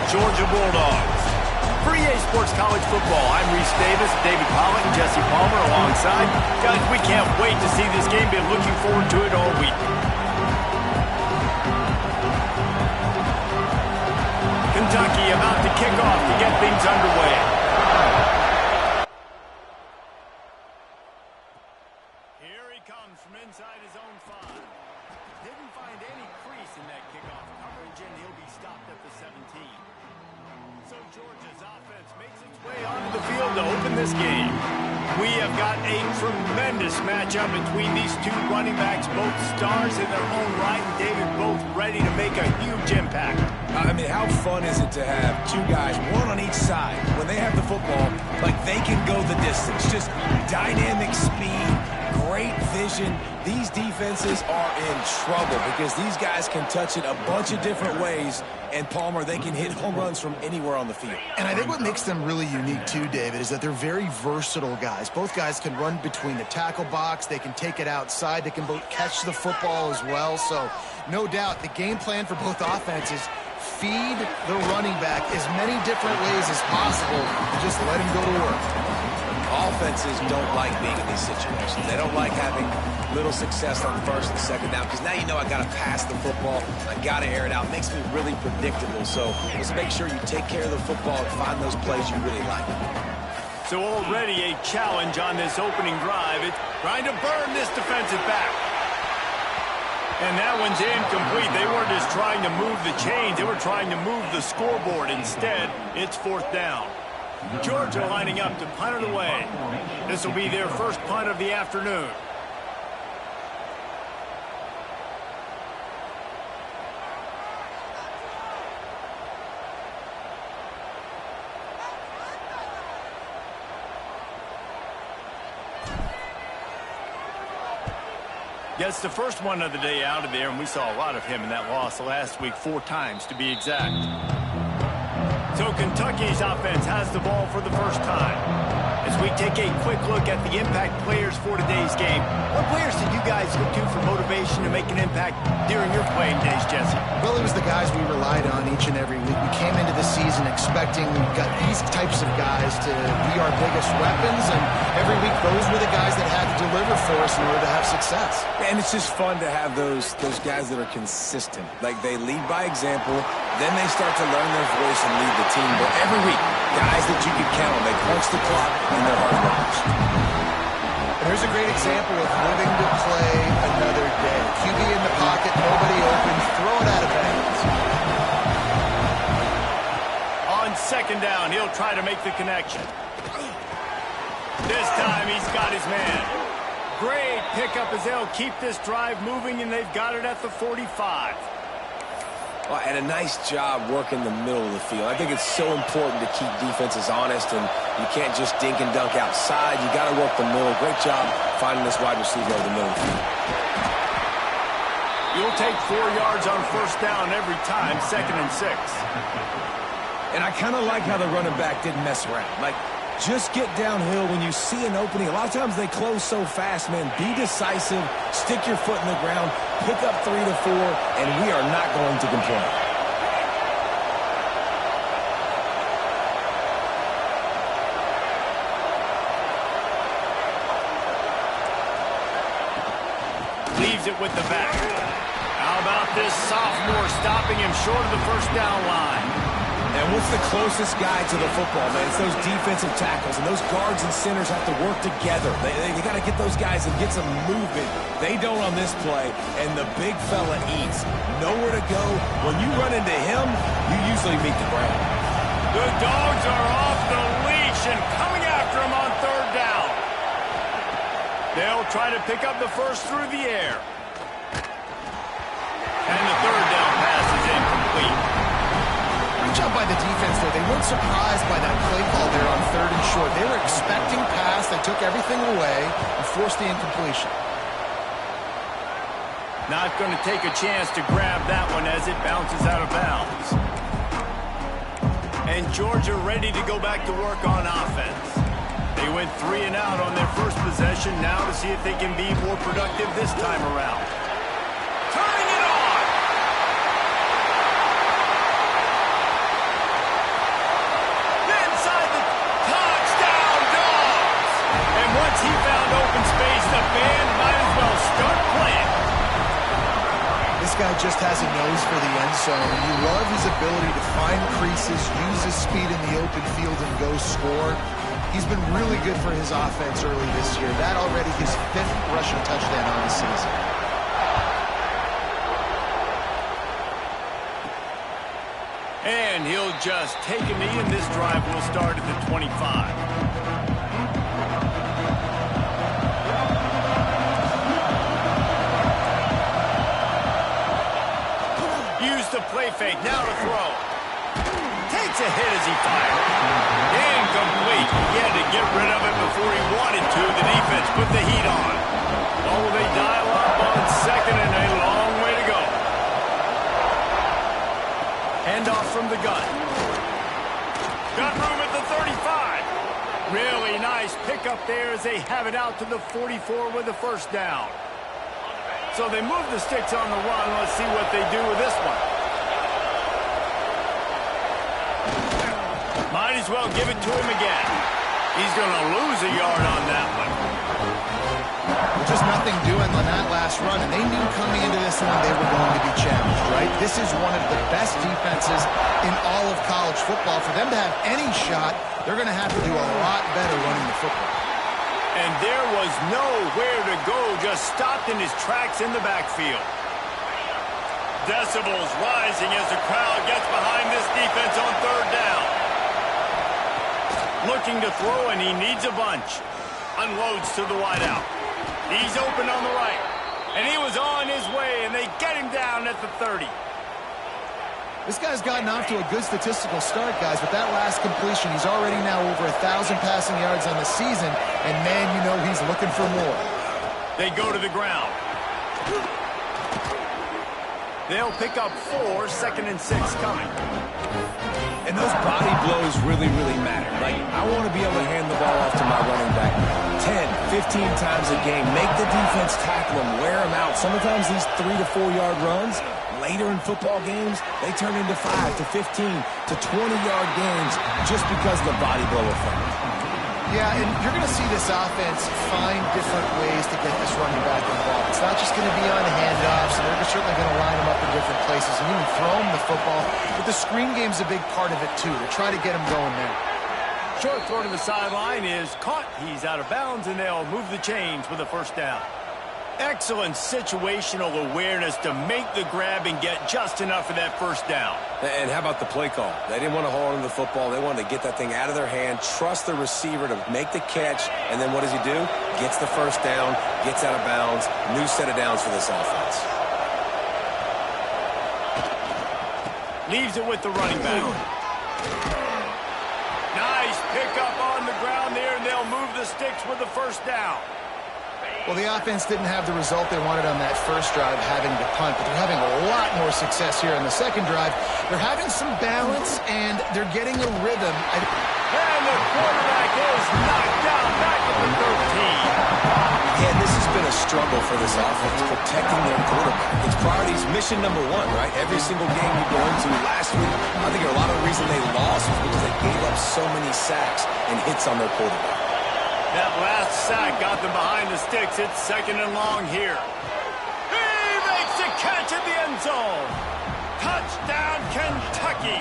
Georgia Bulldogs. For EA Sports College Football, I'm Reese Davis, David Pollock, and Jesse Palmer alongside. Guys, we can't wait to see this game. Been looking forward to it all week. Kentucky about to kick off to get things underway. Here he comes from inside his own 5. Didn't find any crease in that kickoff coverage, and he'll be stopped at the 17. So Georgia's offense makes its way onto the field to open this game. We have got a tremendous matchup between these two running backs, both stars in their own right, and David, both ready to make a huge impact. I mean, how fun is it to have two guys, one on each side, when they have the football, like they can go the distance. Just dynamic speed, great vision. These defenses are in trouble because these guys can touch it a bunch of different ways, and Palmer, they can hit home runs from anywhere on the field. And I think what makes them really unique too, David, is that they're very versatile guys. Both guys can run between the tackle box. They can take it outside. They can both catch the football as well. So no doubt the game plan for both offenses, feed the running back as many different ways as possible and just let him go to work. Offenses don't like being in these situations. They don't like having little success on first and second down because now you know I got to pass the football. I got to air it out. It makes me really predictable. So just make sure you take care of the football and find those plays you really like. So already a challenge on this opening drive. It's trying to burn this defensive back. And that one's incomplete. They weren't just trying to move the chains. They were trying to move the scoreboard. Instead, it's 4th down. Georgia lining up to punt it away. This will be their first punt of the afternoon. Gets the first one of the day out of there, and we saw a lot of him in that loss last week, 4 times to be exact. So Kentucky's offense has the ball for the first time. As we take a quick look at the impact players for today's game, what players did you guys look to for motivation to make an impact during your playing days, Jesse? Well, it was the guys we relied on each and every week. We came into the season expecting we've got these types of guys to be our biggest weapons, and every week those were the guys that had to deliver for us in order to have success. And it's just fun to have those guys that are consistent. Like they lead by example, then they start to learn their voice and lead the team. But every week, guys that you can count on, they punch the clock and they're hard workers. And here's a great example of living to play another day. QB in the pocket, nobody open, throw it out of bounds. On 2nd down, he'll try to make the connection. This time he's got his man. Great pickup as they'll keep this drive moving, and they've got it at the 45. Well, and a nice job working the middle of the field. I think it's so important to keep defenses honest, and you can't just dink and dunk outside. You got to work the middle. Great job finding this wide receiver over the middle of the field. You'll take 4 yards on 1st down every time, 2nd and 6. And I kind of like how the running back didn't mess around. Like, just get downhill when you see an opening. A lot of times they close so fast, man. Be decisive, stick your foot in the ground, pick up 3 to 4, and we are not going to complain. Leaves it with the back. How about this sophomore stopping him short of the 1st down line? And what's the closest guy to the football, man? It's those defensive tackles, and those guards and centers have to work together. They got to get those guys and get some movement. They don't on this play, and the big fella eats. Nowhere to go. When you run into him, you usually meet the ground. The Dogs are off the leash and coming after him on 3rd down. They'll try to pick up the first through the air. And the 3rd down pass is incomplete. Great job by the defense there. They weren't surprised by that play call there on 3rd and short. They were expecting pass. They took everything away and forced the incompletion. Not going to take a chance to grab that one as it bounces out of bounds. And Georgia ready to go back to work on offense. They went 3 and out on their first possession. Now to see if they can be more productive this time around. Turning it on! and might as well start playing. This guy just has a nose for the end zone. You love his ability to find creases, use his speed in the open field, and go score. He's been really good for his offense early this year. That already his 5th rushing touchdown on the season. And he'll just take a knee, and this drive will start at the 25. Use the play fake, now to throw. Takes a hit as he fired. Incomplete. He had to get rid of it before he wanted to. The defense put the heat on. Oh, they dial up on second and a long way to go. Handoff from the gun. Got room at the 35. Really nice pickup there as they have it out to the 44 with the first down. So they move the sticks on the run. Let's see what they do with this one. Might as well give it to him again. He's going to lose a yard on that one. Just nothing doing on that last run, and they knew coming into this one they were going to be challenged, right? This is one of the best defenses in all of college football. For them to have any shot, they're going to have to do a lot better running the football. And there was nowhere to go, just stopped in his tracks in the backfield. Decibels rising as the crowd gets behind this defense on third down. Looking to throw, and he needs a bunch. Unloads to the wideout. He's open on the right. And he was on his way, and they get him down at the 30. This guy's gotten off to a good statistical start, guys, but that last completion, he's already now over 1,000 passing yards on the season, and man, you know he's looking for more. They go to the ground. They'll pick up 4, 2nd and 6 coming. And those body blows really, really matter. Like, I want to be able to hand the ball off to my running back 10, 15 times a game. Make the defense tackle him, wear him out. Sometimes these 3 to 4 yard runs, later in football games, they turn into 5 to 15 to 20-yard games just because of the body blow effect. Yeah, and you're going to see this offense find different ways to get this running back involved. It's not just going to be on handoffs, and they're certainly going to line him up in different places and even throw him the football. But the screen game's a big part of it, too, to try to get him going there. Short throw to the sideline is caught. He's out of bounds, and they'll move the chains with a first down. Excellent situational awareness to make the grab and get just enough for that first down. And how about the play call? They didn't want to hold on to the football. They wanted to get that thing out of their hand, trust the receiver to make the catch, and then what does he do? Gets the first down, gets out of bounds, new set of downs for this offense. Leaves it with the running back. Nice pickup on the ground there, and they'll move the sticks with the first down. Well, the offense didn't have the result they wanted on that first drive, having to punt, but they're having a lot more success here on the second drive. They're having some balance, and they're getting a rhythm. And the quarterback is knocked down back at the 13. Yeah, this has been a struggle for this offense, protecting their quarterback. It's priorities mission number 1, right? Every single game you go into last week, I think a lot of the reason they lost was because they gave up so many sacks and hits on their quarterback. That last sack got them behind the sticks. It's 2nd and long here. He makes the catch at the end zone. Touchdown, Kentucky.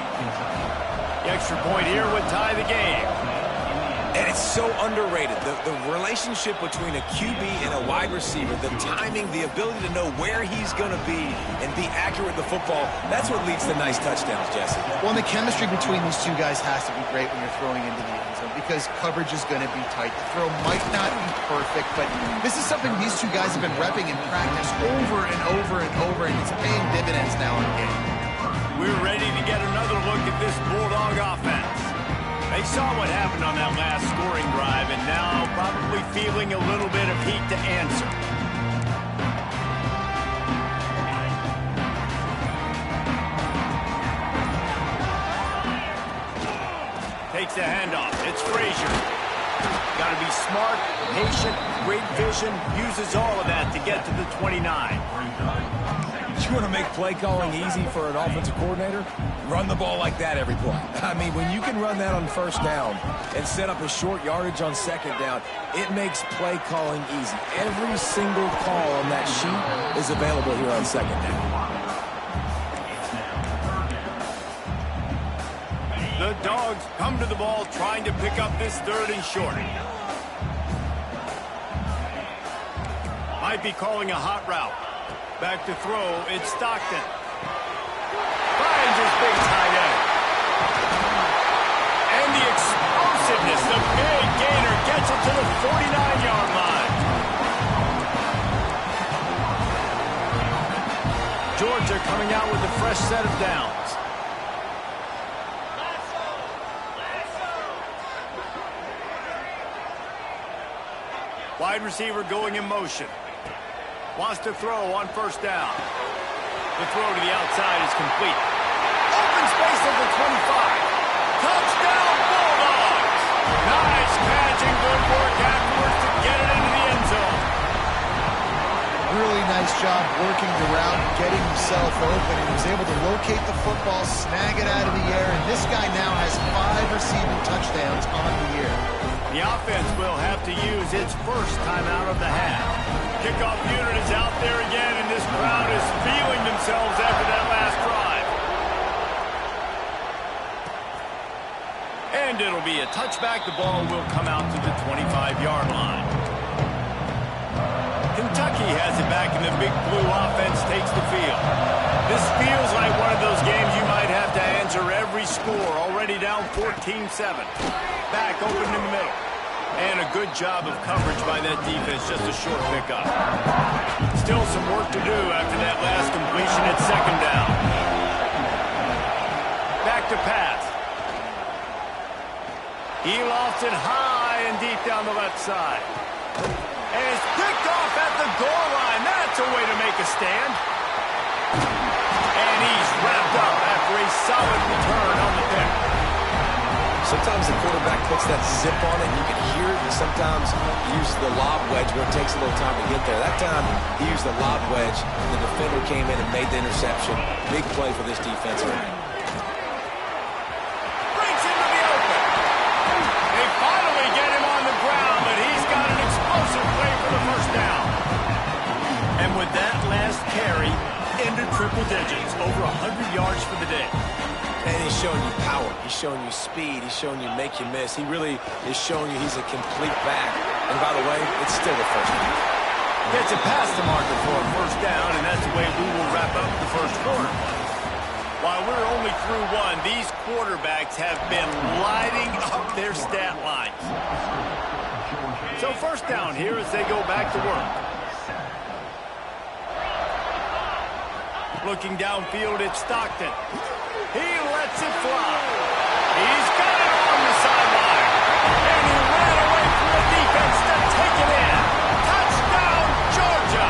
The extra point here would tie the game. And it's so underrated. The relationship between a QB and a wide receiver, the timing, the ability to know where he's going to be and be accurate with the football, that's what leads to nice touchdowns, Jesse. Well, and the chemistry between these two guys has to be great when you're throwing into the end zone because coverage is going to be tight. The throw might not be perfect, but this is something these two guys have been repping in practice over and over and over, and it's paying dividends now in game. We're ready to get another look at this Bulldog offense. They saw what happened on that last scoring drive, and now probably feeling a little bit of heat to answer. Takes the handoff. It's Frazier. Got to be smart, patient, great vision. Uses all of that to get to the 29. You want to make play calling easy for an offensive coordinator? Run the ball like that every play. I mean, when you can run that on first down and set up a short yardage on second down, it makes play calling easy. Every single call on that sheet is available here on second down. The Dogs come to the ball trying to pick up this 3rd and short. Might be calling a hot route. Back to throw, it's Stockton. Finds his big tight end. And the explosiveness, the big gainer gets it to the 49-yard line. Georgia coming out with a fresh set of downs. Wide receiver going in motion. Wants to throw on first down. The throw to the outside is complete. Open space at the 25. Touchdown Bulldogs! Nice catch and good work afterwards to get it into the end zone. Really nice job working the route, getting himself open, and he was able to locate the football, snag it out of the air, and this guy now has 5 receiving touchdowns on the year. The offense will have to use its first timeout of the half. Kickoff unit is out there again, and this crowd is feeling themselves after that last drive. And it'll be a touchback. The ball will come out to the 25-yard line. Kentucky has it back, and the Big Blue offense takes the field. This feels like one of those games you might have to answer every score. Already down 14-7. Back open in the middle. And a good job of coverage by that defense, just a short pickup. Still some work to do after that last completion at second down. Back to pass. He lofts it high and deep down the left side. And it's picked off at the goal line. That's a way to make a stand. And he's wrapped up after a solid return on the pick. Sometimes the quarterback puts that zip on it, and you can hear it, and sometimes he uses the lob wedge where it takes a little time to get there. That time, he used the lob wedge, and the defender came in and made the interception. Big play for this defensive end. Breaks into the open. They finally get him on the ground, but he's got an explosive play for the first down. And with that last carry, into triple digits, over 100 yards for the day. And he's showing you power. He's showing you speed. He's showing you make you miss. He really is showing you he's a complete back. And by the way, it's still the first down. Gets it past the marker for a first down, and that's the way we will wrap up the first quarter. While we're only through one, these quarterbacks have been lighting up their stat lines. So first down here as they go back to work. Looking downfield, it's Stockton. He lets it fly. He's got it on the sideline. And he ran away from the defense to take it in. Touchdown, Georgia!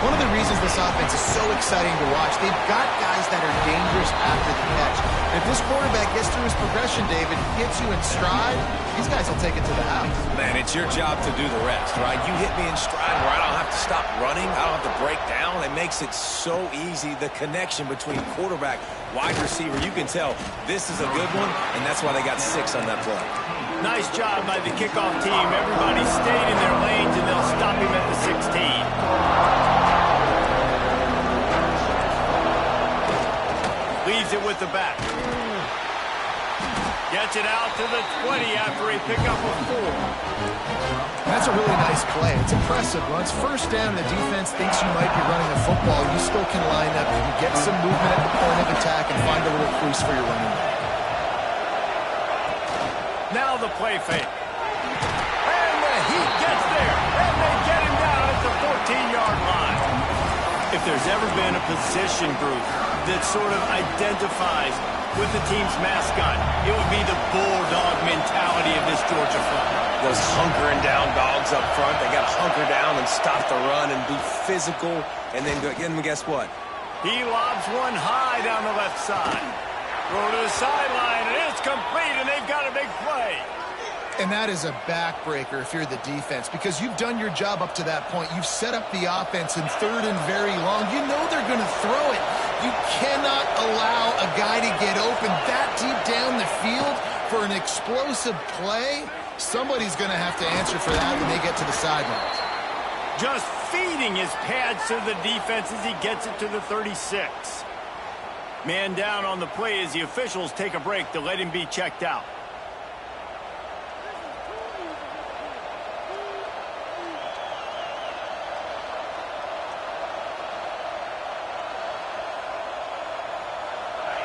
One of the reasons this offense is so exciting to watch, they've got guys that are dangerous after the catch. And if this quarterback gets through his progression, David, hits you in stride, these guys will take it to the house. Man, it's your job to do the rest, right? You hit me in stride where I don't have to stop running. I don't have to break down. It makes it so easy. The connection between quarterback, wide receiver, you can tell this is a good one, and that's why they got 6 on that play. Nice job by the kickoff team. Everybody stayed in their lanes, and they'll stop him at the 16. Leaves it with the back. Gets it out to the 20 after a pickup of 4. That's a really nice play. It's impressive. Once first down, the defense thinks you might be running the football. You still can line up. You can get some movement at the point of attack and find a little crease for your running back. Now the play fake. And the Heat gets there. And they get him down at the 14-yard line. If there's ever been a position group that sort of identifies with the team's mascot, it would be the bulldog mentality of this Georgia front. Those hunkering down dogs up front, they got to hunker down and stop the run and be physical, and then guess what? He lobs one high down the left side. Throw to the sideline, and it's complete, and they've got a big play. And that is a backbreaker if you're the defense, because you've done your job up to that point. You've set up the offense in 3rd and very long. You know they're going to throw it. You cannot allow a guy to get open that deep down the field for an explosive play. Somebody's going to have to answer for that when they get to the sidelines. Just feeding his pads to the defense as he gets it to the 36. Man down on the play as the officials take a break to let him be checked out.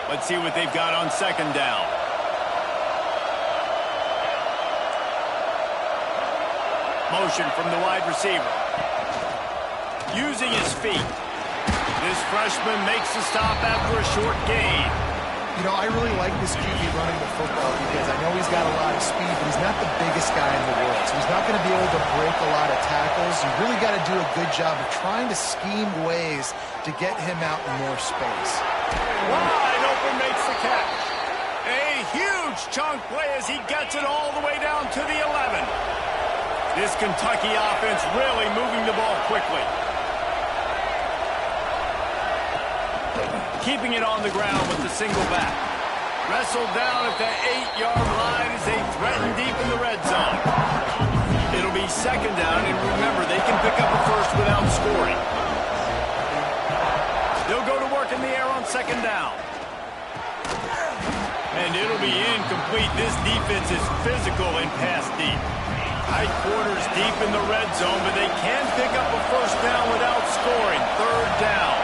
Let's see what they've got on 2nd down. Motion from the wide receiver. Using his feet. This freshman makes the stop after a short gain. You know, I really like this QB running the football because I know he's got a lot of speed, but he's not the biggest guy in the world. So he's not going to be able to break a lot of tackles. You really got to do a good job of trying to scheme ways to get him out in more space. Wide open makes the catch. A huge chunk play as he gets it all the way down to the 11. This Kentucky offense really moving the ball quickly. Keeping it on the ground with the single back. Wrestled down at the 8-yard line as they threaten deep in the red zone. It'll be 2nd down, and remember, they can pick up a first without scoring. They'll go to work in the air on 2nd down. And it'll be incomplete. This defense is physical and pass deep. Tight quarters deep in the red zone, but they can pick up a first down without scoring. 3rd down.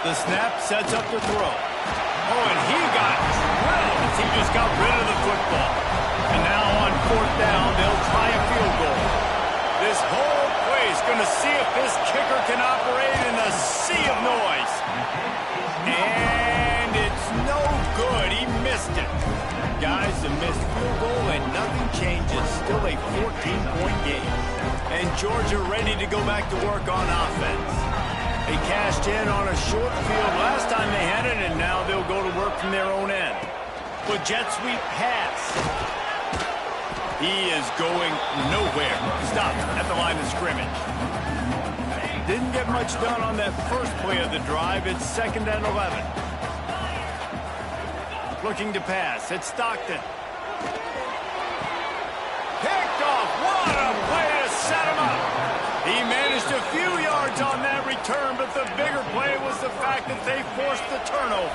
The snap sets up the throw. Oh, and he got drilled as he just got rid of the football. And now on 4th down, they'll try a field goal. This whole play is going to see if this kicker can operate in a sea of noise. And it's no good. He missed it. Guys, a missed field goal and nothing changes. Still a 14-point game. And Georgia ready to go back to work on offense. They cashed in on a short field last time they had it, and now they'll go to work from their own end. With jet sweep pass. He is going nowhere. Stopped at the line of scrimmage. Didn't get much done on that first play of the drive. It's 2nd and 11. Looking to pass. It's Stockton. Picked off. What a play to set him up. He managed a few yards on that return, but the bigger play was the fact that they forced the turnover.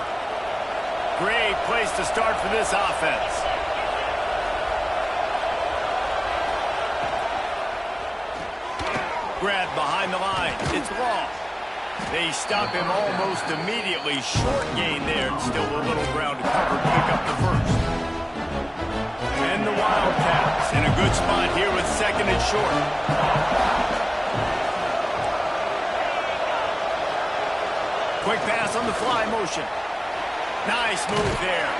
Great place to start for this offense. Grabbed behind the line. It's Law. They stop him almost immediately. Short gain there. Still a little ground to cover to pick up the first. And the Wildcats in a good spot here with 2nd and short. Quick pass on the fly motion. Nice move there.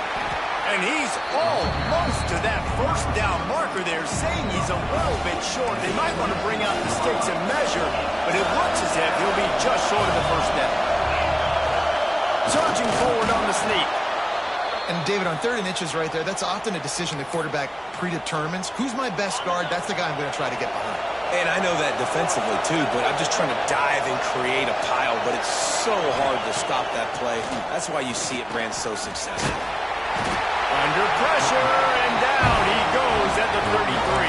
And he's almost to that first down marker there, saying he's a little bit short. They might want to bring out the sticks and measure, but it looks as if he'll be just short of the first down. Charging forward on the sneak. And David, on 3rd and inches right there, that's often a decision the quarterback predetermines. Who's my best guard? That's the guy I'm going to try to get behind. And I know that defensively, too, but I'm just trying to dive and create a pile, but it's so hard to stop that play. That's why you see it ran so successful. Under pressure, and down he goes at the 33.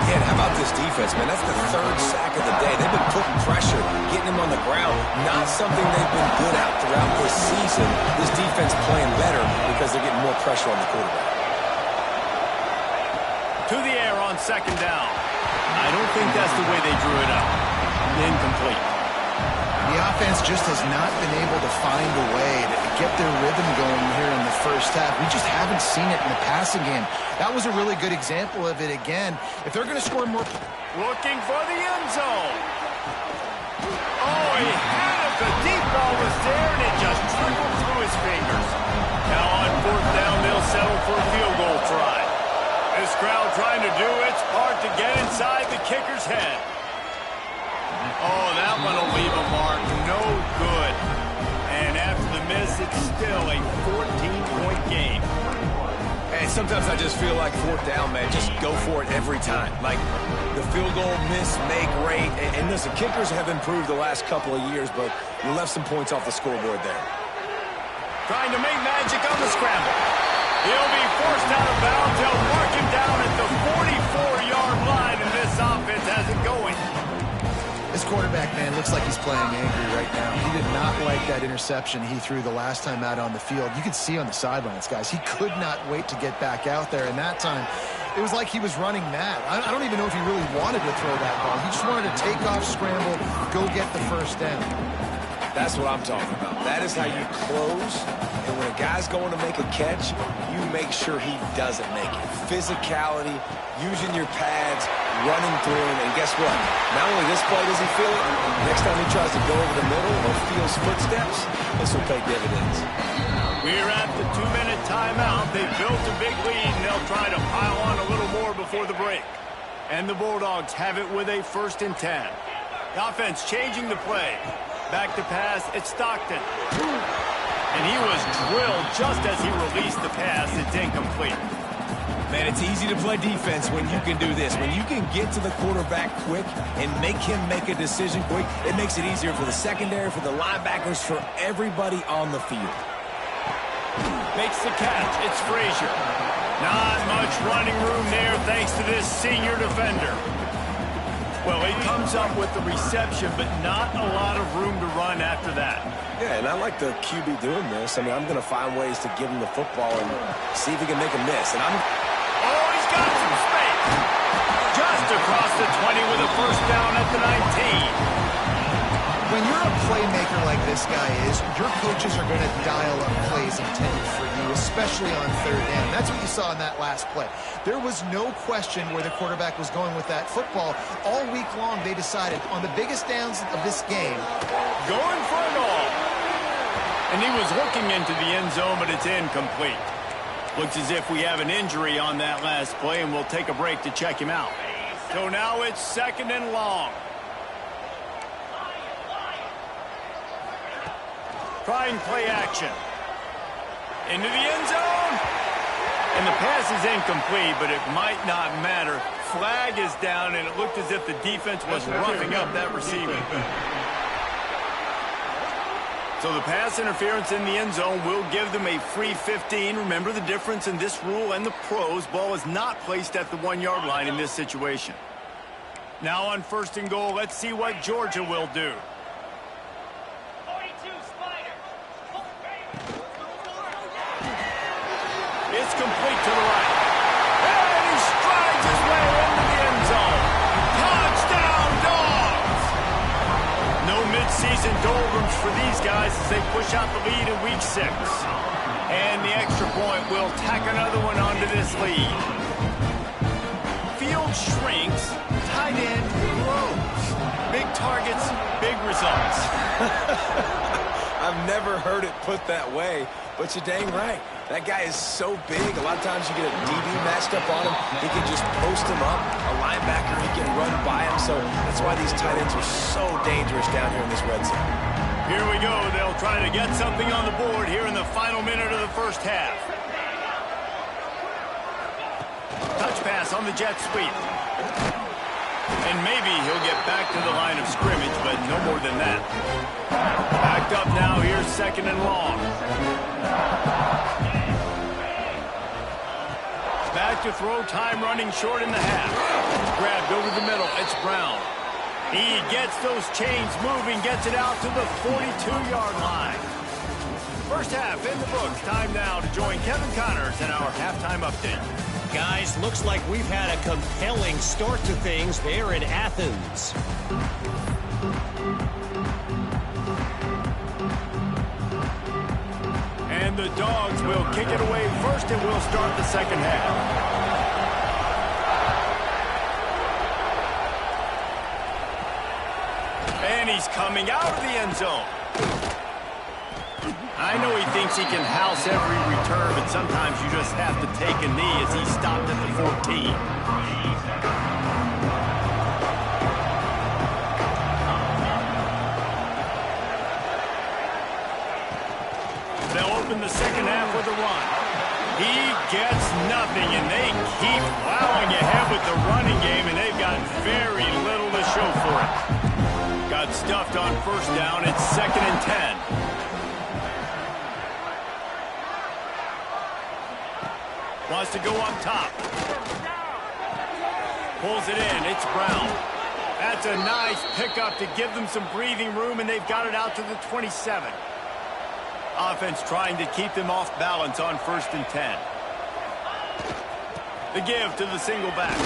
Yeah, and how about this defense, man? That's the 3rd sack of the day. They've been putting pressure, getting him on the ground. Not something they've been good at throughout this season. This defense playing better because they're getting more pressure on the quarterback. To the air on 2nd down. I don't think that's the way they drew it up. Incomplete. The offense just has not been able to find a way to get their rhythm going here in the first half. We just haven't seen it in the passing game. That was a really good example of it again. If they're going to score more... Looking for the end zone. Oh, he had it. The deep ball was there, and it just trickled through his fingers. Now on 4th down, they'll settle for a field goal try. This crowd trying to do its part to get inside the kicker's head. Oh, that one will leave a mark. No good. And after the miss, it's still a 14-point game. It's sometimes I just feel like fourth down, man. Just go for it every time. Like the field goal miss, make rate. And listen, kickers have improved the last couple of years, but you left some points off the scoreboard there. Trying to make magic on the scramble. He'll be forced out of bounds. They'll mark him down at the 44-yard line, and this offense has it going. This quarterback, man, looks like he's playing angry right now. He did not like that interception he threw the last time out on the field. You could see on the sidelines, guys, he could not wait to get back out there. And that time, it was like he was running mad. I don't even know if he really wanted to throw that ball. He just wanted to take off, scramble, go get the first down. That's what I'm talking about. That is how you close. And when a guy's going to make a catch, you make sure he doesn't make it. Physicality, using your pads, running through him. And guess what? Not only this play does he feel it, next time he tries to go over the middle or feels footsteps, this will pay dividends. We're at the 2-minute timeout. They built a big lead, and they'll try to pile on a little more before the break. And the Bulldogs have it with a 1st and 10. The offense changing the play. Back to pass, it's Stockton. And he was drilled just as he released the pass. It's incomplete. Man, it's easy to play defense when you can do this. When you can get to the quarterback quick and make him make a decision quick, it makes it easier for the secondary, for the linebackers, for everybody on the field. Makes the catch. It's Frazier. Not much running room there thanks to this senior defender. Well, he comes up with the reception, but not a lot of room to run after that. Yeah, and I like the QB doing this. I mean, I'm going to find ways to give him the football and see if he can make a miss. And Oh, he's got some space. Just across the 20 with a first down at the 19. When you're a playmaker like this guy is, your coaches are going to dial up plays intended for you, especially on 3rd down. That's what you saw in that last play. There was no question where the quarterback was going with that football. All week long, they decided on the biggest downs of this game, going for it all. And he was looking into the end zone, but it's incomplete. Looks as if we have an injury on that last play, and we'll take a break to check him out. So now it's 2nd and long. Trying play action. Into the end zone. And the pass is incomplete, but it might not matter. Flag is down, and it looked as if the defense was roughing up that receiver. So the pass interference in the end zone will give them a free 15. Remember the difference in this rule and the pros. Ball is not placed at the 1-yard line in this situation. Now on 1st and goal, let's see what Georgia will do. It's complete to the right. And he strides his way into the end zone. Touchdown, Dogs! No midseason doldrums for these guys as they push out the lead in week 6. And the extra point will tack another one onto this lead. Field shrinks, tight end grows. Big targets, big results. I've never heard it put that way, but you're dang right. That guy is so big. A lot of times you get a DB matched up on him. He can just post him up. A linebacker, he can run by him. So that's why these tight ends are so dangerous down here in this red zone. Here we go. They'll try to get something on the board here in the final minute of the first half. Touch pass on the jet sweep. And maybe he'll get back to the line of scrimmage, but no more than that. Backed up now, here's 2nd and long. Back to throw, time running short in the half. Grabbed over the middle, it's Brown. He gets those chains moving, gets it out to the 42-yard line. First half in the books. Time now to join Kevin Connors in our halftime update. Guys, looks like we've had a compelling start to things there in Athens. And the Dogs will kick it away first, and we'll start the second half. And he's coming out of the end zone. I know he thinks he can house every return, but sometimes you just have to take a knee as he stopped at the 14. They'll open the second half with a run. He gets nothing, and they keep plowing ahead with the running game, and they've got very little to show for it. Got stuffed on first down. It's 2nd and 10. Wants to go up top. Pulls it in. It's Brown. That's a nice pickup to give them some breathing room, and they've got it out to the 27. Offense trying to keep them off balance on 1st and 10. The give to the single back.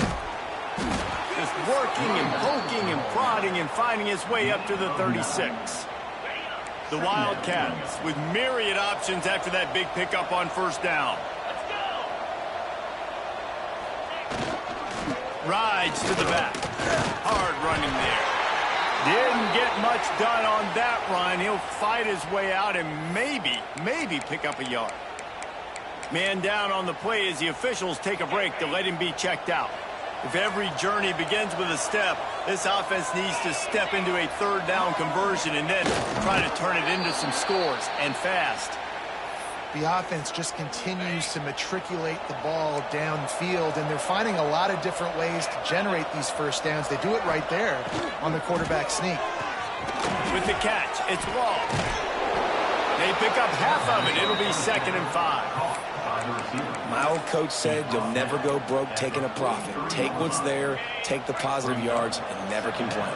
Just working and poking and prodding and finding his way up to the 36. The Wildcats with myriad options after that big pickup on 1st down. Rides to the back. Hard running there. Didn't get much done on that run. He'll fight his way out and maybe pick up a yard. Man down on the play as the officials take a break to let him be checked out. If every journey begins with a step, this offense needs to step into a 3rd down conversion and then try to turn it into some scores, and fast. The offense just continues to matriculate the ball downfield, and they're finding a lot of different ways to generate these first downs. They do it right there on the quarterback sneak. With the catch, it's long. They pick up half of it. It'll be 2nd and 5. My old coach said you'll never go broke taking a profit. Take what's there, take the positive yards, and never complain.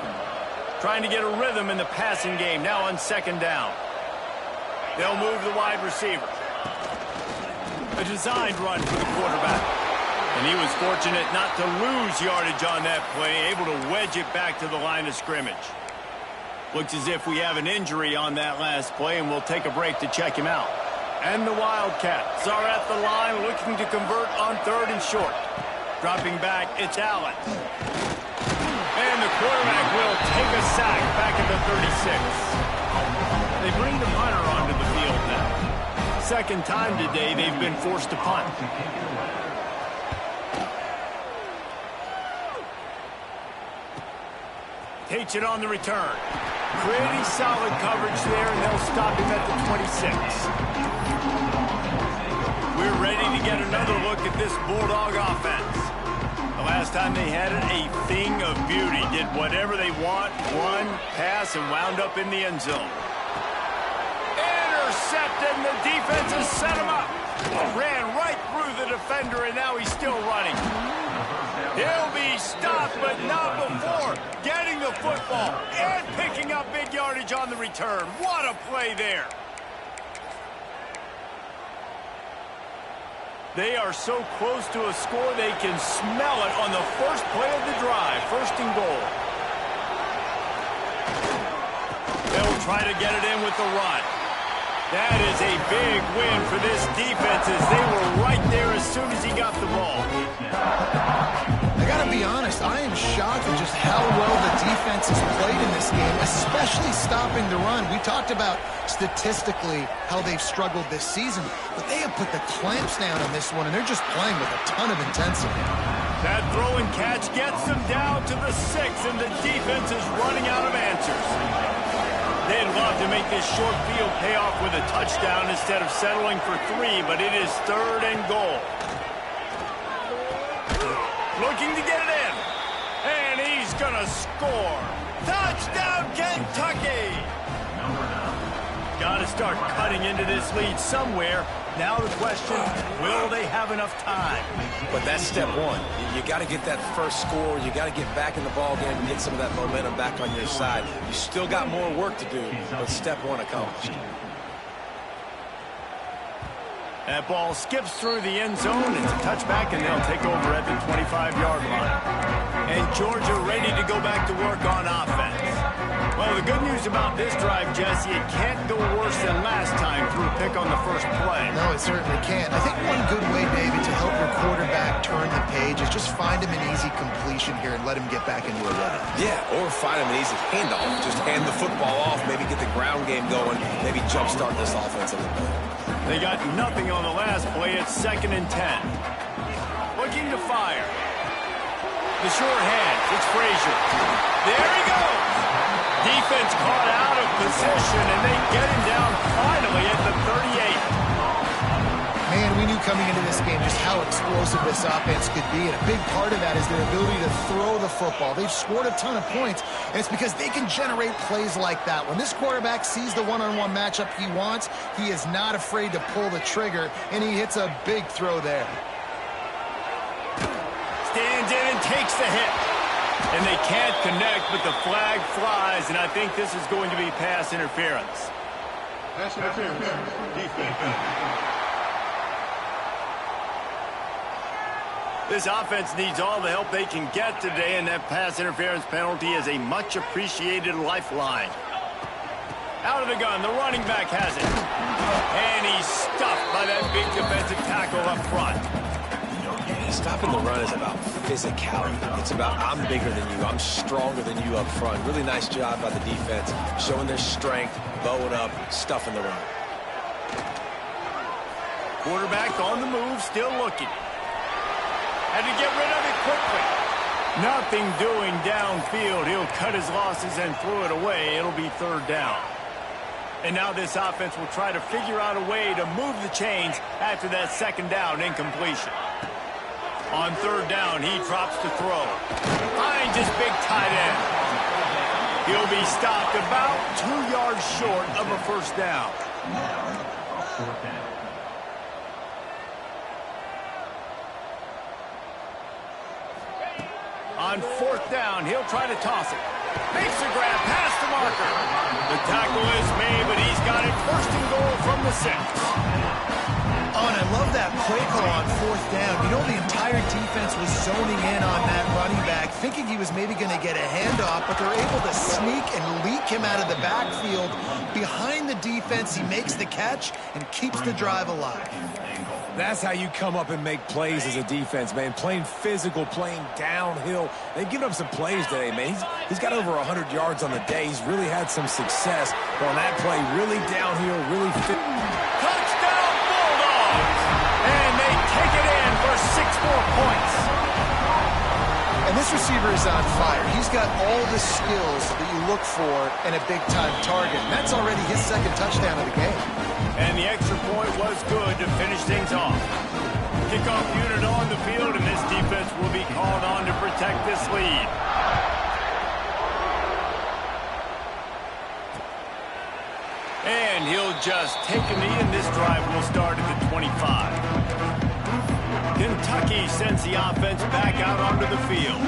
Trying to get a rhythm in the passing game now on 2nd down. They'll move the wide receiver. A designed run for the quarterback. And he was fortunate not to lose yardage on that play, able to wedge it back to the line of scrimmage. Looks as if we have an injury on that last play, and we'll take a break to check him out. And the Wildcats are at the line looking to convert on 3rd and short. Dropping back, it's Allen. And the quarterback will take a sack back at the 36. They bring the punter onto the field now. 2nd time today they've been forced to punt. Takes it on the return. Pretty solid coverage there, and they'll stop him at the 26. We're ready to get another look at this Bulldog offense. The last time they had it, a thing of beauty. Did whatever they want, run, pass, and wound up in the end zone. Intercepted, and the defense has set him up. Ran right through the defender, and now he's still running. He'll be stopped, but not before getting the football and picking up big yardage on the return. What a play there. They are so close to a score, they can smell it on the first play of the drive. 1st and goal. They'll try to get it in with the run. That is a big win for this defense as they were right there as soon as he got the ball. I gotta be honest, I am shocked at just how well the defense has played in this game, especially stopping the run. We talked about statistically how they've struggled this season, but they have put the clamps down on this one, and they're just playing with a ton of intensity. That throw and catch gets them down to the 6, and the defense is running out of answers. They'd love to make this short field pay off with a touchdown instead of settling for 3, but it is 3rd and goal. Looking to get it in. And he's going to score. Touchdown, Kentucky! Got to start cutting into this lead somewhere. Now the question, will they have enough time? But that's step one. You got to get that first score. You got to get back in the ball game and get some of that momentum back on your side. You still got more work to do, but step one accomplished. That ball skips through the end zone. It's a touchback, and they'll take over at the 25-yard line. And Georgia ready to go back to work on offense. Well, the good news about this drive, Jesse, it can't go worse than last time through a pick on the first play. No, it certainly can't. I think one good way, David, to help your quarterback turn the page is just find him an easy completion here and let him get back into a rhythm. Yeah, or find him an easy handoff. Just hand the football off, maybe get the ground game going, maybe jumpstart this offense a little bit. They got nothing on the last play. It's 2nd and 10. Looking to fire. The short hand. It's Frazier. There he goes. Defense caught out of position, and they get him down finally at the 38. Man, we knew coming into this game just how explosive this offense could be, and a big part of that is their ability to throw the football. They've scored a ton of points, and it's because they can generate plays like that. When this quarterback sees the one-on-one matchup he wants, he is not afraid to pull the trigger, and he hits a big throw there. Stands in and takes the hit. And they can't connect, but the flag flies, and I think this is going to be pass interference. Pass interference. Defense. This offense needs all the help they can get today, and that pass interference penalty is a much-appreciated lifeline. Out of the gun, the running back has it. And he's stuffed by that big defensive tackle up front. Stopping the run is about physicality. It's about I'm bigger than you, I'm stronger than you up front. Really nice job by the defense, showing their strength, bowing up, stuffing the run. Quarterback on the move, still looking. Had to get rid of it quickly. Nothing doing downfield. He'll cut his losses and throw it away. It'll be third down. And now this offense will try to figure out a way to move the chains after that second down incompletion. On third down, he drops to throw. Finds his big tight end. He'll be stopped about 2 yards short of a first down. On fourth down, he'll try to toss it. Makes the grab past the marker. The tackle is made, but he's got it first and goal from the 6. Oh, and I love that play call on fourth down. You know, the entire defense was zoning in on that running back, thinking he was maybe going to get a handoff, but they're able to sneak and leak him out of the backfield. Behind the defense, he makes the catch and keeps the drive alive. That's how you come up and make plays as a defense, man. Playing physical, playing downhill. They've given up some plays today, man. He's got over 100 yards on the day. He's really had some success. But on that play, really downhill, really fit. Touchdown, Bulldogs! And they take it in for 6 more points. And this receiver is on fire. He's got all the skills that you look for in a big-time target. And that's already his second touchdown of the game. And the extra point was good to finish things off. Kickoff unit on the field, and this defense will be called on to protect this lead. And he'll just take a knee, and this drive will start at the 25. Kentucky sends the offense back out onto the field.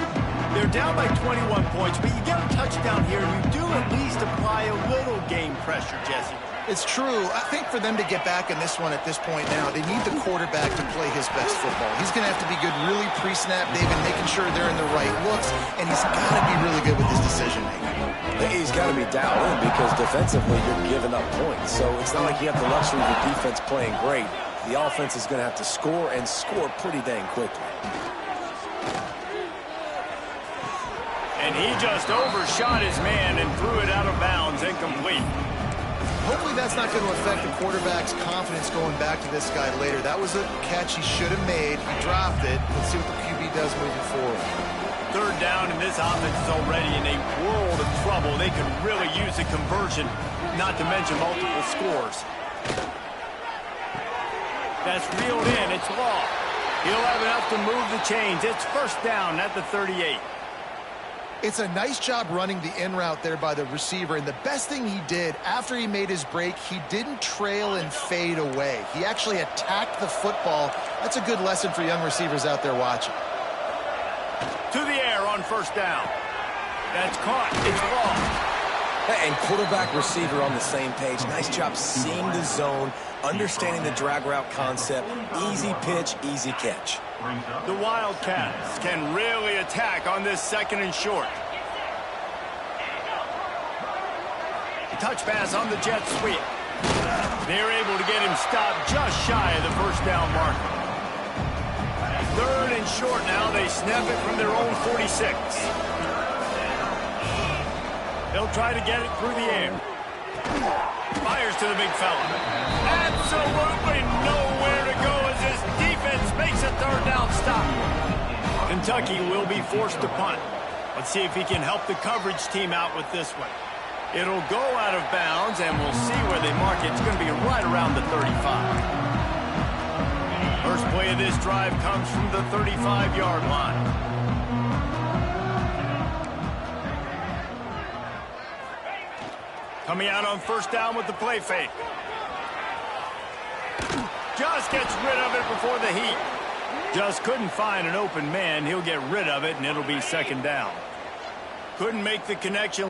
They're down by 21 points, but you get a touchdown here, and you do at least apply a little game pressure, Jesse. It's true. I think for them to get back in this one at this point now, they need the quarterback to play his best football. He's going to have to be good really pre-snap, David, making sure they're in the right looks, and he's got to be really good with his decision-making. He's got to be dialed in because defensively you're giving up points. So it's not like you have the luxury of the defense playing great. The offense is going to have to score and score pretty dang quickly. And he just overshot his man and threw it out of bounds, incomplete. Hopefully that's not going to affect the quarterback's confidence going back to this guy later. That was a catch he should have made. He dropped it. Let's see what the QB does moving forward. Third down, and this offense is already in a world of trouble. They could really use a conversion, not to mention multiple scores. That's reeled in. It's Law. He'll have enough to move the chains. It's first down at the 38. It's a nice job running the in route there by the receiver, and the best thing he did after he made his break, he didn't trail and fade away. He actually attacked the football. That's a good lesson for young receivers out there watching. To the air on first down. That's caught. It's Law. And quarterback receiver on the same page. Nice job seeing the zone, understanding the drag route concept. Easy pitch, easy catch. The Wildcats can really attack on this second and short. Touch pass on the jet sweep. They're able to get him stopped just shy of the first down marker. Third and short now. They snap it from their own 46. They'll try to get it through the air. Fires to the big fella. Absolutely nowhere to go as this defense makes a third down stop. Kentucky will be forced to punt. Let's see if he can help the coverage team out with this one. It'll go out of bounds, and we'll see where they mark it. It's going to be right around the 35. First play of this drive comes from the 35-yard line. Coming out on first down with the play fake. Just gets rid of it before the heat. Just couldn't find an open man. He'll get rid of it, and it'll be second down. Couldn't make the connection.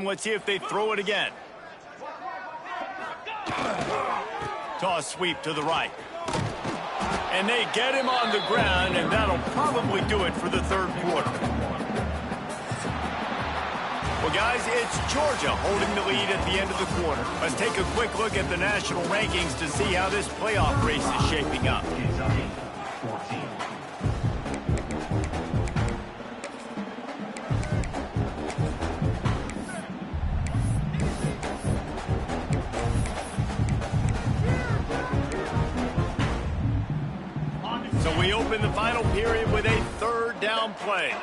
Let's see if they throw it again. Toss sweep to the right. And they get him on the ground, and that'll probably do it for the third quarter. Well, guys, it's Georgia holding the lead at the end of the quarter. Let's take a quick look at the national rankings to see how this playoff race is shaping up. So we open the final period with a third down play.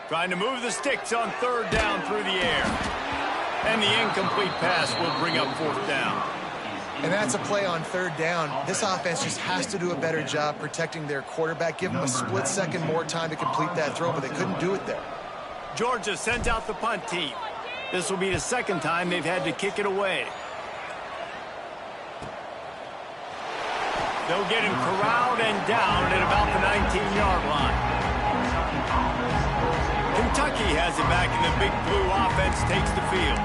Trying to move the sticks on third down through the air. And the incomplete pass will bring up fourth down. And that's a play on third down. This offense just has to do a better job protecting their quarterback. Give them a split second more time to complete that throw, but they couldn't do it there. Georgia sent out the punt team. This will be the second time they've had to kick it away. They'll get him corralled and down at about the 19-yard line. Kentucky has it back, and the Big Blue offense takes the field.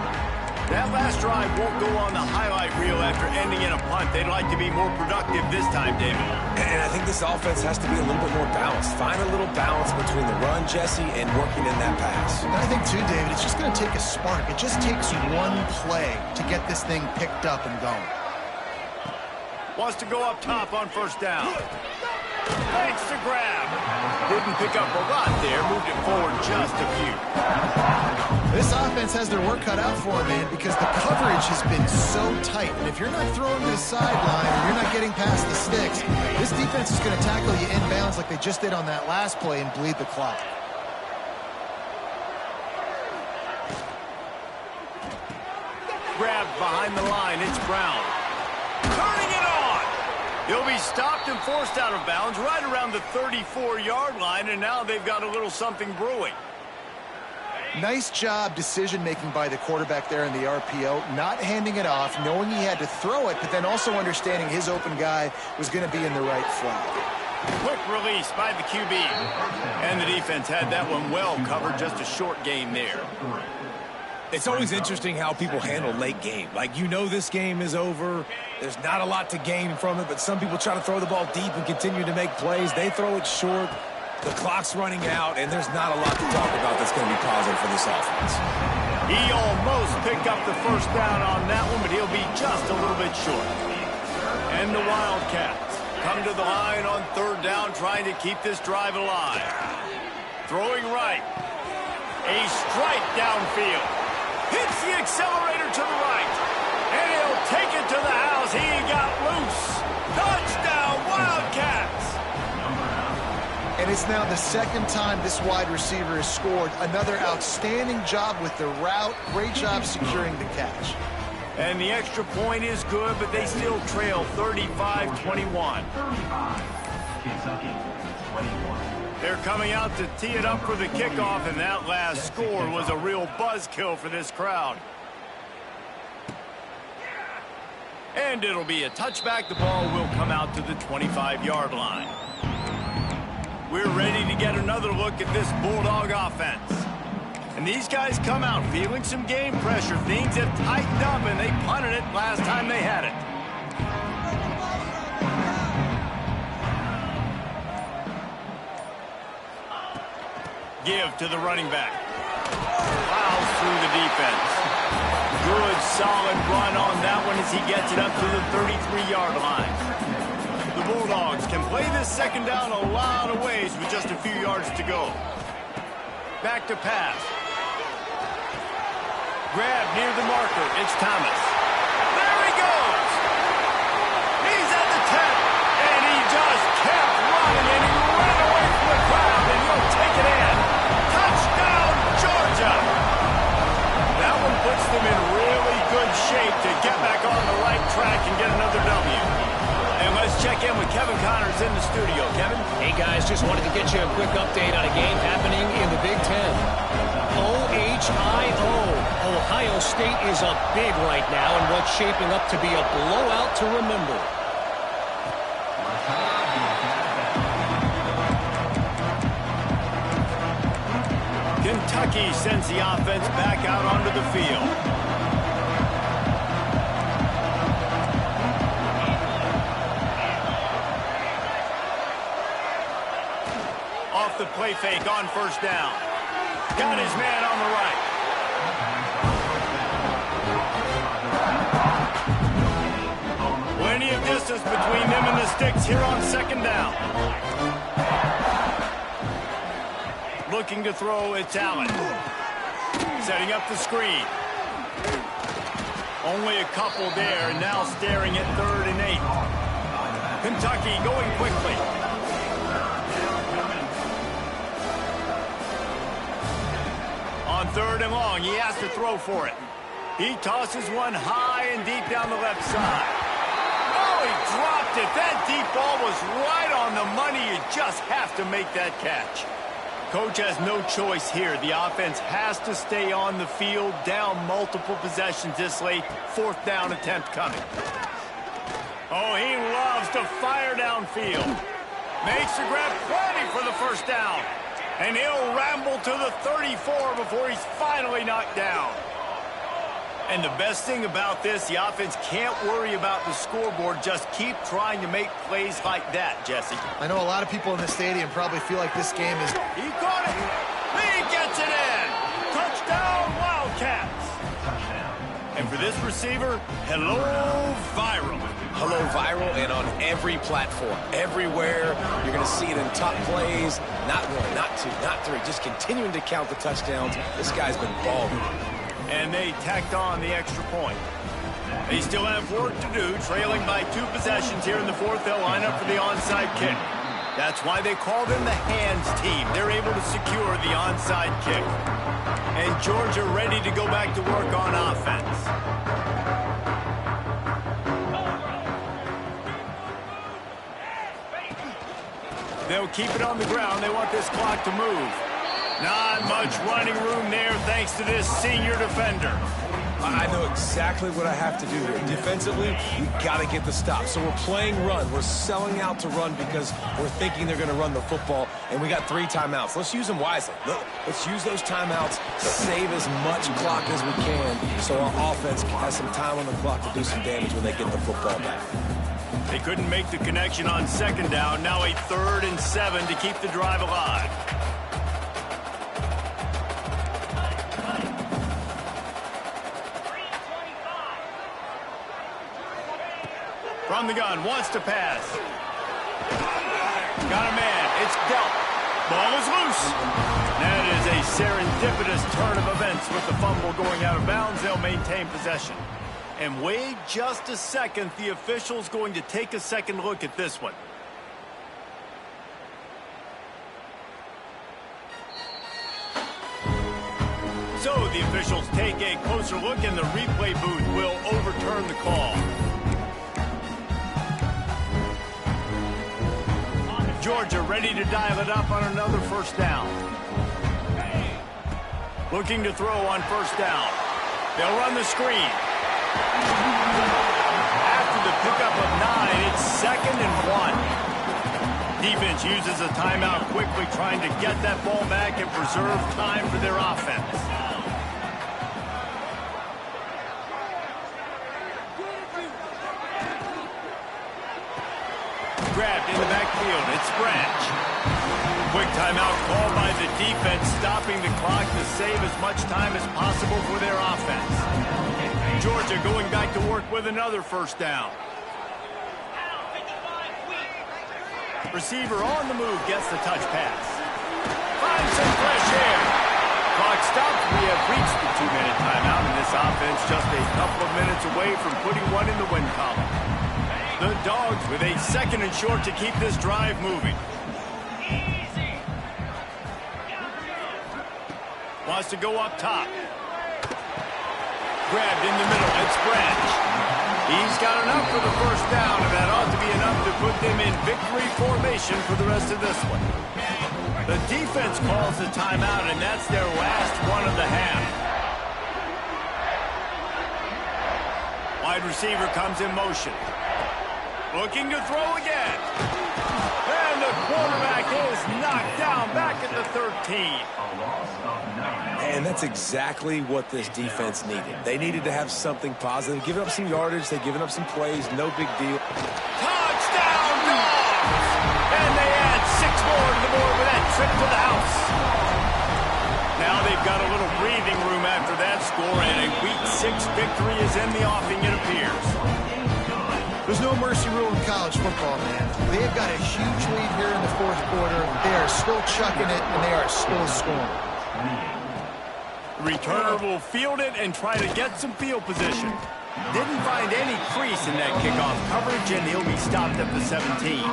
That last drive won't go on the highlight reel after ending in a punt. They'd like to be more productive this time, David. And I think this offense has to be a little bit more balanced. Find a little balance between the run, Jesse, and working in that pass. And I think, too, David, it's just going to take a spark. It just takes one play to get this thing picked up and going. Wants to go up top on first down. Thanks to grab. Didn't pick up a lot there. Moved it forward just a few. This offense has their work cut out for them, man, because the coverage has been so tight. And if you're not throwing to the sideline or you're not getting past the sticks, this defense is going to tackle you inbounds like they just did on that last play and bleed the clock. Grabbed behind the line. It's Brown. Turning it on. He'll be stopped and forced out of bounds right around the 34-yard line, and now they've got a little something brewing. Nice job decision-making by the quarterback there in the RPO, not handing it off, knowing he had to throw it, but then also understanding his open guy was going to be in the right flat. Quick release by the QB. And the defense had that one well covered, just a short gain there. It's always interesting how people handle late game. Like, you know this game is over. There's not a lot to gain from it, but some people try to throw the ball deep and continue to make plays. They throw it short. The clock's running out, and there's not a lot to talk about that's going to be positive for this offense. He almost picked up the first down on that one, but he'll be just a little bit short. And the Wildcats come to the line on third down, trying to keep this drive alive. Throwing right. A strike downfield. Hits the accelerator to the right. And he'll take it to the house. He got loose. Touchdown, Wildcats. And it's now the second time this wide receiver has scored. Another outstanding job with the route. Great job securing the catch. And the extra point is good, but they still trail 35-21. They're coming out to tee it up for the kickoff, and that last score was a real buzzkill for this crowd. And it'll be a touchback. The ball will come out to the 25-yard line. We're ready to get another look at this Bulldog offense. And these guys come out feeling some game pressure. Things have tightened up, and they punted it last time they had it. Give to the running back. Plows through the defense. Good, solid run on that one as he gets it up to the 33-yard line. The Bulldogs can play this second down a lot of ways with just a few yards to go. Back to pass. Grab near the marker. It's Thomas. There he goes. He's at the 10. And he just kept running, and he ran away from the crowd, and he'll take it in. Touchdown, Georgia. That one puts them in really good shape to get back on the right track and get another W. And let's check in with Kevin Connors in the studio. Kevin? Hey, guys, just wanted to get you a quick update on a game happening in the Big Ten. OHIO. Ohio State is up big right now in what's shaping up to be a blowout to remember. Kentucky sends the offense back out onto the field. Off the play fake on first down. Got his man on the right. Plenty of distance between them and the sticks here on second down. Looking to throw, it's Allen. Setting up the screen. Only a couple there, and now staring at 3rd and 8. Kentucky going quickly. On 3rd and long, he has to throw for it. He tosses one high and deep down the left side. Oh, he dropped it. That deep ball was right on the money. You just have to make that catch. Coach has no choice here. The offense has to stay on the field, down multiple possessions this late. 4th down attempt coming. Oh, he loves to fire downfield. Makes the grab plenty for the first down. And he'll ramble to the 34 before he's finally knocked down. And the best thing about this, the offense can't worry about the scoreboard. Just keep trying to make plays like that, Jesse. I know a lot of people in the stadium probably feel like this game is... He caught it. He gets it in. Touchdown, Wildcats. And for this receiver, hello, viral. Hello, viral, and on every platform, everywhere. You're going to see it in top plays. Not one, not two, not three. Just continuing to count the touchdowns. This guy's been balling. And they tacked on the extra point. They still have work to do, trailing by 2 possessions here in the fourth. They'll line up for the onside kick. That's why they call them the hands team. They're able to secure the onside kick. And Georgia ready to go back to work on offense. They'll keep it on the ground. They want this clock to move. Not much running room there thanks to this senior defender. I know exactly what I have to do here. Defensively, we got to get the stop. So we're playing run. We're selling out to run because we're thinking they're going to run the football, and we got 3 timeouts. Let's use them wisely. Let's use those timeouts to save as much clock as we can so our offense has some time on the clock to do some damage when they get the football back. They couldn't make the connection on second down. Now a 3rd and 7 to keep the drive alive. From the gun, wants to pass. Got a man, it's dealt. Ball is loose. That is a serendipitous turn of events with the fumble going out of bounds. They'll maintain possession. And wait just a second, the official's going to take a second look at this one. So the officials take a closer look and the replay booth will overturn the call. Georgia ready to dial it up on another first down. Looking to throw on first down. They'll run the screen. After the pickup of 9, it's 2nd and 1. Defense uses a timeout quickly, trying to get that ball back and preserve time for their offense. Grabbed in the backfield. It's Branch. Quick timeout called by the defense, stopping the clock to save as much time as possible for their offense. Georgia going back to work with another first down. Receiver on the move gets the touch pass. Finds some fresh air. Clock stopped. We have reached the 2-minute timeout, and this offense just a couple of minutes away from putting one in the win column. The Dogs with a 2nd and short to keep this drive moving. Wants to go up top. Grabbed in the middle. It's Branch. He's got enough for the first down, and that ought to be enough to put them in victory formation for the rest of this one. The defense calls the timeout, and that's their last one of the half. Wide receiver comes in motion. Looking to throw again. And the quarterback is knocked down back at the 13. And that's exactly what this defense needed. They needed to have something positive. Giving up some yardage, they've given up some plays, no big deal. Touchdown, Dogs! And they add 6 more to the board with that trip to the house. Now they've got a little breathing room after that score, and a Week 6 victory is in the offing, it appears. There's no mercy rule in college football, man. They've got a huge lead here in the 4th quarter. They are still chucking it, and they are still scoring. Returner will field it and try to get some field position. Didn't find any crease in that kickoff coverage, and he'll be stopped at the 17.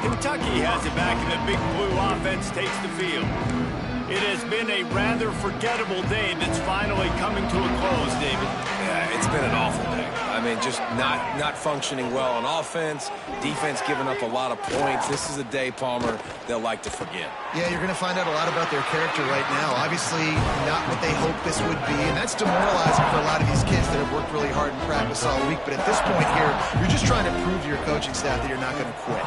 Kentucky has it back, and the Big Blue offense takes the field. It has been a rather forgettable day that's finally coming to a close, David. Yeah, it's been an awful day. I mean, just not functioning well on offense, defense giving up a lot of points. This is a day, Palmer, they'll like to forget. Yeah, you're going to find out a lot about their character right now. Obviously, not what they hoped this would be, and that's demoralizing for a lot of these kids that have worked really hard in practice all week. But at this point here, you're just trying to prove to your coaching staff that you're not going to quit.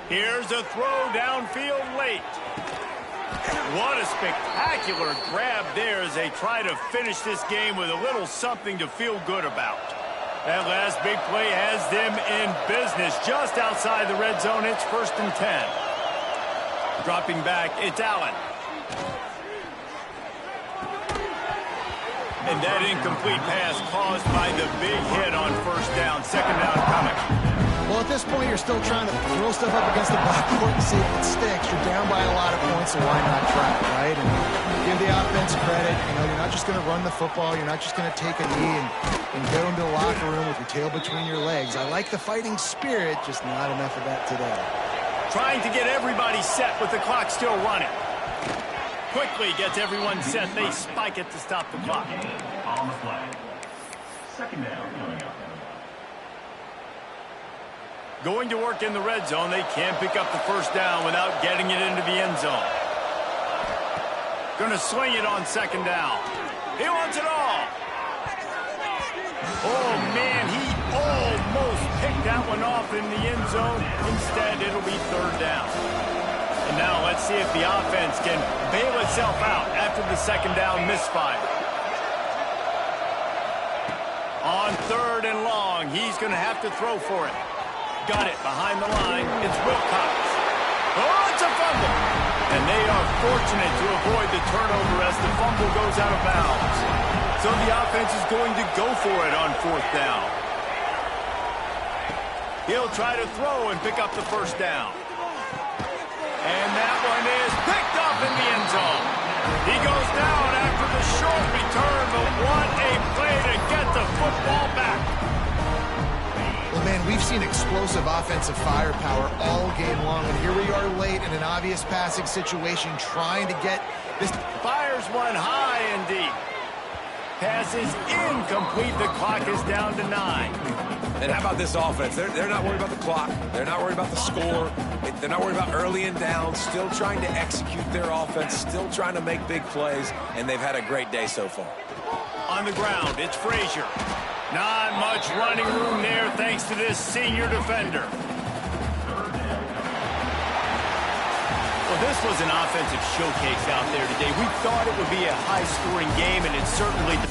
Here's a throw downfield late. What a spectacular grab there as they try to finish this game with a little something to feel good about. That last big play has them in business just outside the red zone. It's 1st and 10. Dropping back, it's Allen. And that incomplete pass caused by the big hit on 1st down. 2nd down coming. Well, at this point, you're still trying to throw stuff up against the backboard and see if it sticks. You're down by a lot of points, so why not try, right? And give the offense credit. You know, you're not just going to run the football. You're not just going to take a knee and go into the locker room with your tail between your legs. I like the fighting spirit, just not enough of that today. Trying to get everybody set with the clock still running. Quickly gets everyone set. They spike it to stop the clock. On the flag. 2nd down coming up. Going to work in the red zone. They can't pick up the 1st down without getting it into the end zone. Going to swing it on 2nd down. He wants it all. Oh, man, he almost picked that one off in the end zone. Instead, it'll be 3rd down. And now let's see if the offense can bail itself out after the 2nd down misfire. On 3rd and long, he's going to have to throw for it. Got it behind the line. It's Wilcox. Oh, it's a fumble. And they are fortunate to avoid the turnover as the fumble goes out of bounds. So the offense is going to go for it on 4th down. He'll try to throw and pick up the 1st down. And that one is picked up in the end zone. He goes down after the short return, but what a play to get the football back. Well, man, we've seen explosive offensive firepower all game long, and here we are late in an obvious passing situation trying to get this. Fires one high and deep. Pass is incomplete. The clock is down to 9. And how about this offense? They're not worried about the clock. They're not worried about the score. They're not worried about early and down. Still trying to execute their offense. Still trying to make big plays. And they've had a great day so far. On the ground, it's Frazier. Not much running room there thanks to this senior defender. Well, this was an offensive showcase out there today. We thought it would be a high-scoring game, and it certainly did.